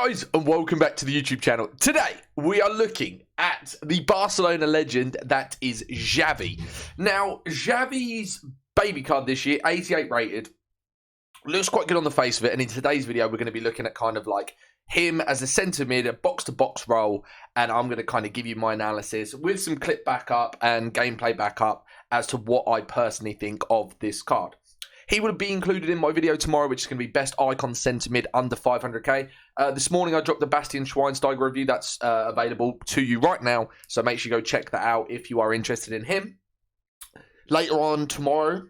Guys, and welcome back to the YouTube channel. Today, we are looking at the Barcelona legend that is Xavi. Now, Xavi's baby card this year, 88 rated, looks quite good on the face of it. And in today's video, we're going to be looking at kind of like him as a centre mid, a box-to-box role. And I'm going to kind of give you my analysis with some clip backup and gameplay backup as to what I personally think of this card. He will be included in my video tomorrow, which is going to be best icon centre mid under 500k. This morning, I dropped the Bastian Schweinsteiger review. That's available to you right now. So make sure you go check that out if you are interested in him. Later on tomorrow,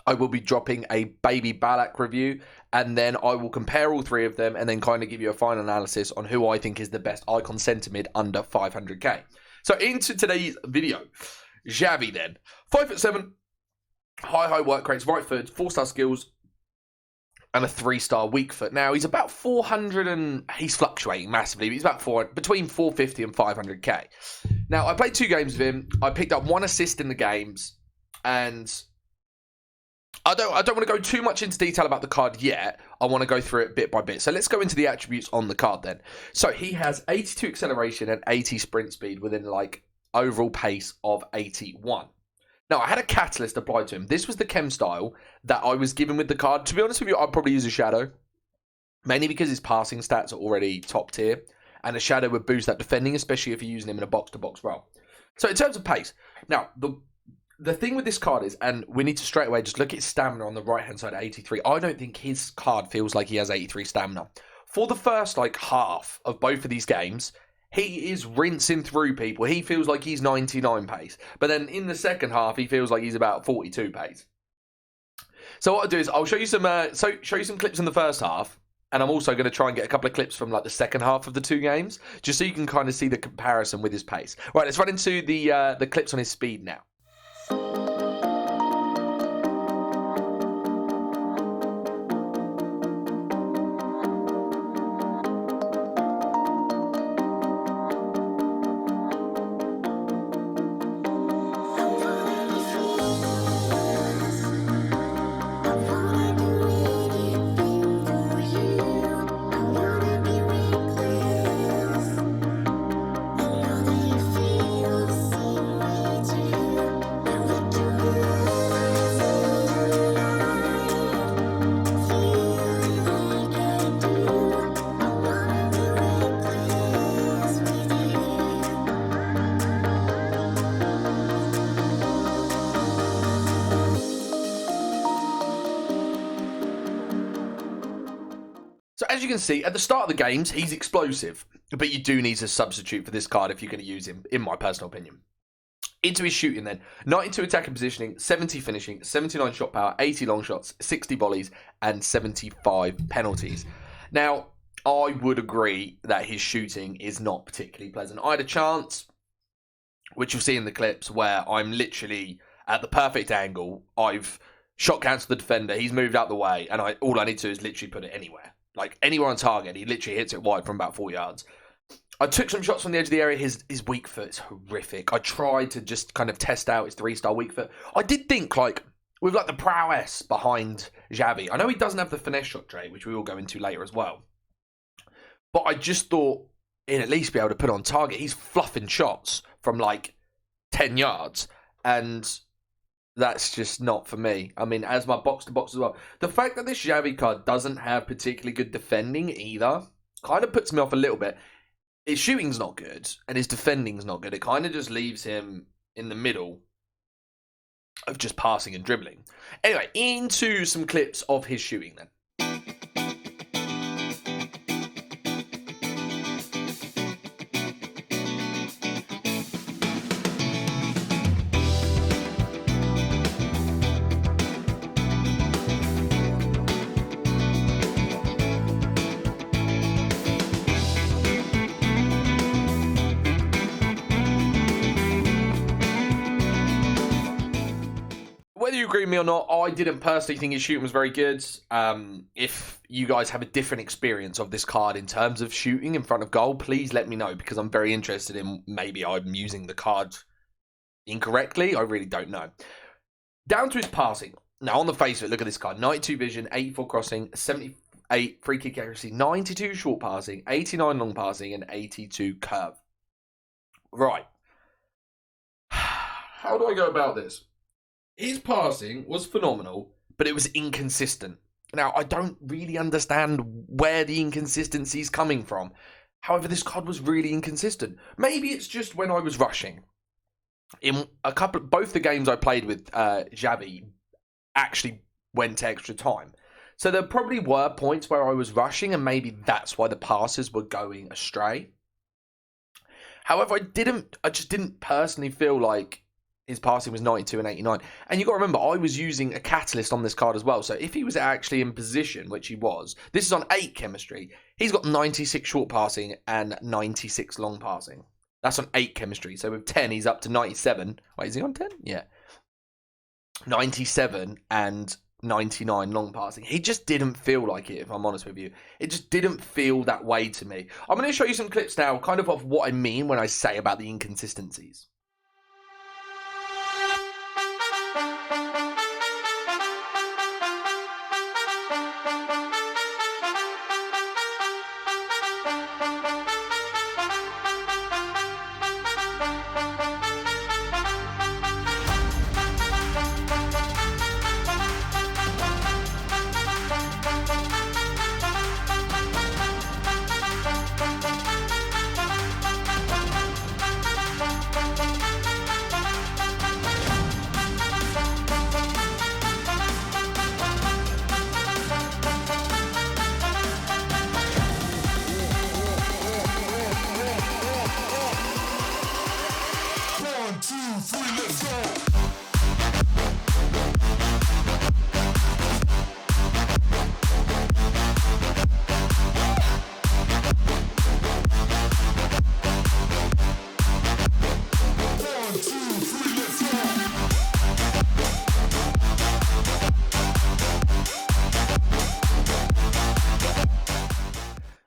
I will be dropping a Baby Ballack review. And then I will compare all three of them and then kind of give you a final analysis on who I think is the best icon centre mid under 500k. So into today's video. Xavi then. 5'7". High work rates, right foot, 4-star skills, and a 3-star weak foot. Now, he's about 400 and he's fluctuating massively. But he's about between 450 and 500k. Now, I played 2 games with him. I picked up 1 assist in the games. And I don't want to go too much into detail about the card yet. I want to go through it bit by bit. So let's go into the attributes on the card then. So he has 82 acceleration and 80 sprint speed within like overall pace of 81. Now, I had a catalyst applied to him. This was the chem style that I was given with the card. To be honest with you, I'd probably use a shadow. Mainly because his passing stats are already top tier. And a shadow would boost that defending, especially if you're using him in a box-to-box role. So in terms of pace. Now, the thing with this card is, and we need to straight away just look at his stamina on the right-hand side at 83. I don't think his card feels like he has 83 stamina. For the first, like, half of both of these games, he is rinsing through people. He feels like he's 99 pace. But then in the second half, he feels like he's about 42 pace. So what I'll do is I'll show you some clips in the first half. And I'm also going to try and get a couple of clips from like the second half of the 2 games. Just so you can kind of see the comparison with his pace. Right, let's run into the clips on his speed now. So as you can see, at the start of the games, he's explosive. But you do need a substitute for this card if you're going to use him, in my personal opinion. Into his shooting then. 92 attacking positioning, 70 finishing, 79 shot power, 80 long shots, 60 volleys, and 75 penalties. Now, I would agree that his shooting is not particularly pleasant. I had a chance, which you'll see in the clips, where I'm literally at the perfect angle. I've shot cancelled the defender. He's moved out the way. And all I need to do is literally put it anywhere. Like, anywhere on target, he literally hits it wide from about 4 yards. I took some shots from the edge of the area. His weak foot is horrific. I tried to just kind of test out his 3-star weak foot. I did think, like, with, like, the prowess behind Xavi. I know he doesn't have the finesse shot trait, which we will go into later as well. But I just thought he'd at least be able to put on target. He's fluffing shots from, like, 10 yards. And that's just not for me. I mean, as my box-to-box as well. The fact that this Xavi card doesn't have particularly good defending either kind of puts me off a little bit. His shooting's not good, and his defending's not good. It kind of just leaves him in the middle of just passing and dribbling. Anyway, into some clips of his shooting then. Whether you agree with me or not, I didn't personally think his shooting was very good. If you guys have a different experience of this card in terms of shooting in front of goal, please let me know, because I'm very interested in maybe I'm using the card incorrectly. I really don't know. Down to his passing. Now, on the face of it, look at this card. 92 vision, 84 crossing, 8 free kick accuracy, 92 short passing, 89 long passing, and 82 curve. Right. How do I go about this? His passing was phenomenal, but it was inconsistent. Now, I don't really understand where the inconsistency is coming from. However, this card was really inconsistent. Maybe it's just when I was rushing. In both the games I played with Xavi actually went to extra time. So there probably were points where I was rushing, and maybe that's why the passes were going astray. However, I just didn't personally feel like his passing was 92 and 89. And you've got to remember, I was using a catalyst on this card as well. So if he was actually in position, which he was, this is on 8 chemistry. He's got 96 short passing and 96 long passing. That's on 8 chemistry. So with 10, he's up to 97. Wait, is he on 10? Yeah. 97 and 99 long passing. He just didn't feel like it, if I'm honest with you. It just didn't feel that way to me. I'm going to show you some clips now, kind of what I mean when I say about the inconsistencies.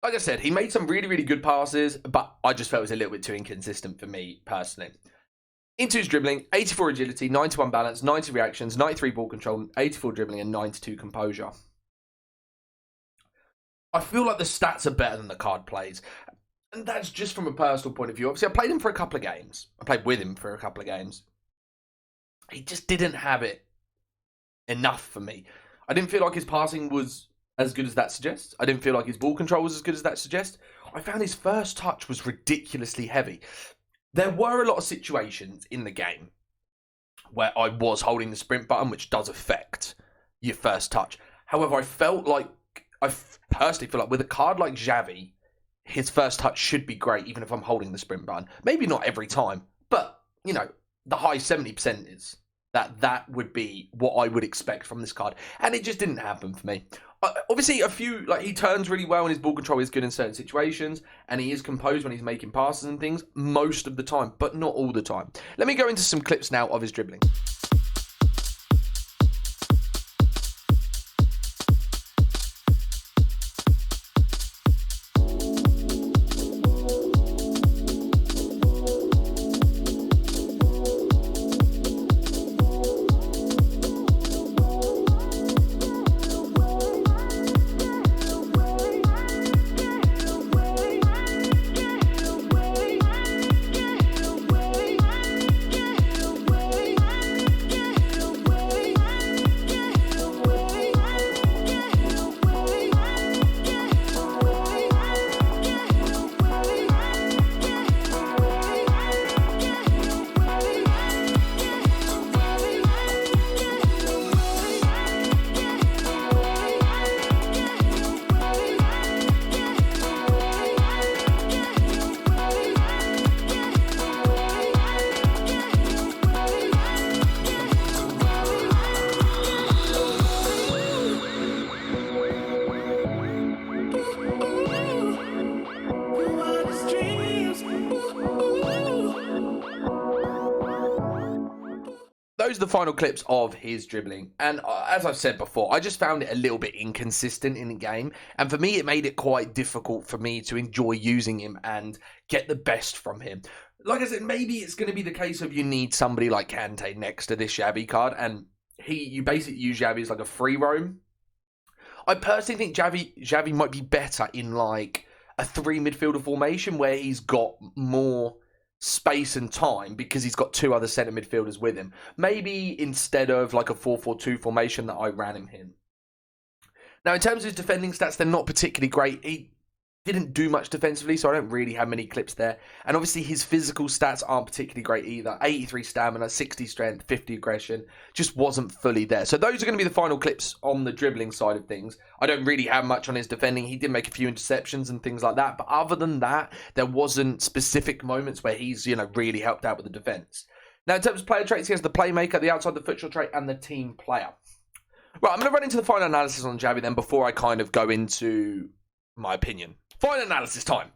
Like I said, he made some really, really good passes, but I just felt it was a little bit too inconsistent for me personally. Into his dribbling, 84 agility, 91 balance, 90 reactions, 93 ball control, 84 dribbling, and 92 composure. I feel like the stats are better than the card plays. And that's just from a personal point of view. Obviously, I played him for a couple of games. I played with him for a couple of games. He just didn't have it enough for me. I didn't feel like his passing was as good as that suggests. I didn't feel like his ball control was as good as that suggests. I found his first touch was ridiculously heavy. There were a lot of situations in the game where I was holding the sprint button, which does affect your first touch. However, I personally feel like with a card like Xavi, his first touch should be great, even if I'm holding the sprint button. Maybe not every time, but, you know, the high 70% is that would be what I would expect from this card. And it just didn't happen for me. Obviously, he turns really well and his ball control is good in certain situations. And he is composed when he's making passes and things most of the time, but not all the time. Let me go into some clips now of his dribbling. Those are the final clips of his dribbling. And as I've said before, I just found it a little bit inconsistent in the game. And for me, it made it quite difficult for me to enjoy using him and get the best from him. Like I said, maybe it's going to be the case of you need somebody like Kante next to this Xavi card. And you basically use Xavi as like a free roam. I personally think Xavi might be better in like a 3 midfielder formation where he's got more space and time because he's got 2 other centre midfielders with him. Maybe instead of like a 4-4-2 formation that I ran him in. Now, in terms of his defending stats, they're not particularly great. He didn't do much defensively, so I don't really have many clips there. And obviously, his physical stats aren't particularly great either. 83 stamina, 60 strength, 50 aggression. Just wasn't fully there. So those are going to be the final clips on the dribbling side of things. I don't really have much on his defending. He did make a few interceptions and things like that. But other than that, there wasn't specific moments where he's, really helped out with the defense. Now, in terms of player traits, he has the playmaker, the outside the foot shot trait, and the team player. Right, I'm going to run into the final analysis on Xavi then before I kind of go into my opinion. Final analysis time.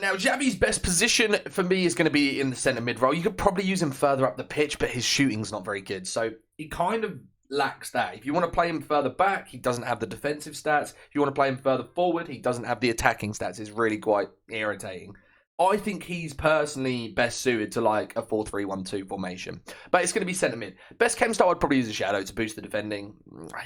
Now, Xavi's best position for me is going to be in the centre mid role. You could probably use him further up the pitch, but his shooting's not very good. So he kind of lacks that. If you want to play him further back, he doesn't have the defensive stats. If you want to play him further forward, he doesn't have the attacking stats. It's really quite irritating. I think he's personally best suited to like a 4-3-1-2 formation. But it's going to be centre mid. Best chem style, I'd probably use a shadow to boost the defending.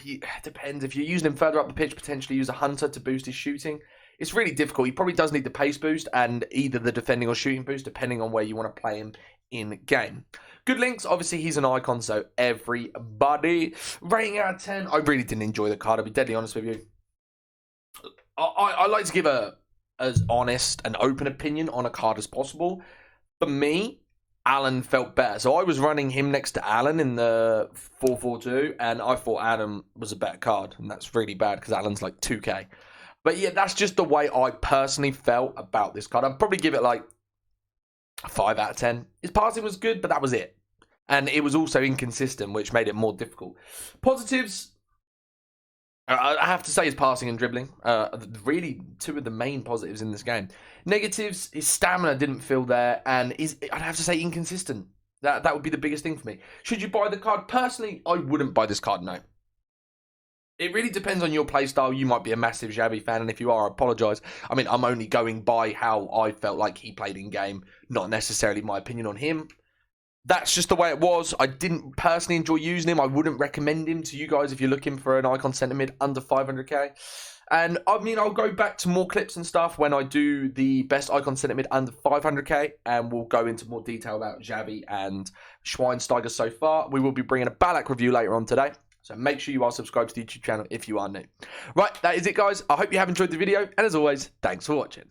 It depends. If you're using him further up the pitch, potentially use a hunter to boost his shooting. It's really difficult. He probably does need the pace boost and either the defending or shooting boost, depending on where you want to play him in game. Good links. Obviously, he's an icon, so everybody. Rating out of 10. I really didn't enjoy the card. I'll be deadly honest with you. I like to give as honest and open opinion on a card as possible. For me, Alan felt better. So I was running him next to Alan in the 4-4-2, and I thought Adam was a better card. And that's really bad because Alan's like 2k. But yeah, that's just the way I personally felt about this card. I'd probably give it like a 5 out of 10. His passing was good, but that was it. And it was also inconsistent, which made it more difficult. Positives, I have to say his passing and dribbling. Really, 2 of the main positives in this game. Negatives, his stamina didn't feel there. And I'd have to say inconsistent. That would be the biggest thing for me. Should you buy the card? Personally, I wouldn't buy this card, no. It really depends on your playstyle. You might be a massive Xavi fan, and if you are, I apologise. I mean, I'm only going by how I felt like he played in game, not necessarily my opinion on him. That's just the way it was. I didn't personally enjoy using him. I wouldn't recommend him to you guys if you're looking for an icon centre mid under 500k. And I mean, I'll go back to more clips and stuff when I do the best icon centre mid under 500k, and we'll go into more detail about Xavi and Schweinsteiger so far. We will be bringing a Ballack review later on today. So make sure you are subscribed to the YouTube channel if you are new. Right, that is it, guys. I hope you have enjoyed the video. And as always, thanks for watching.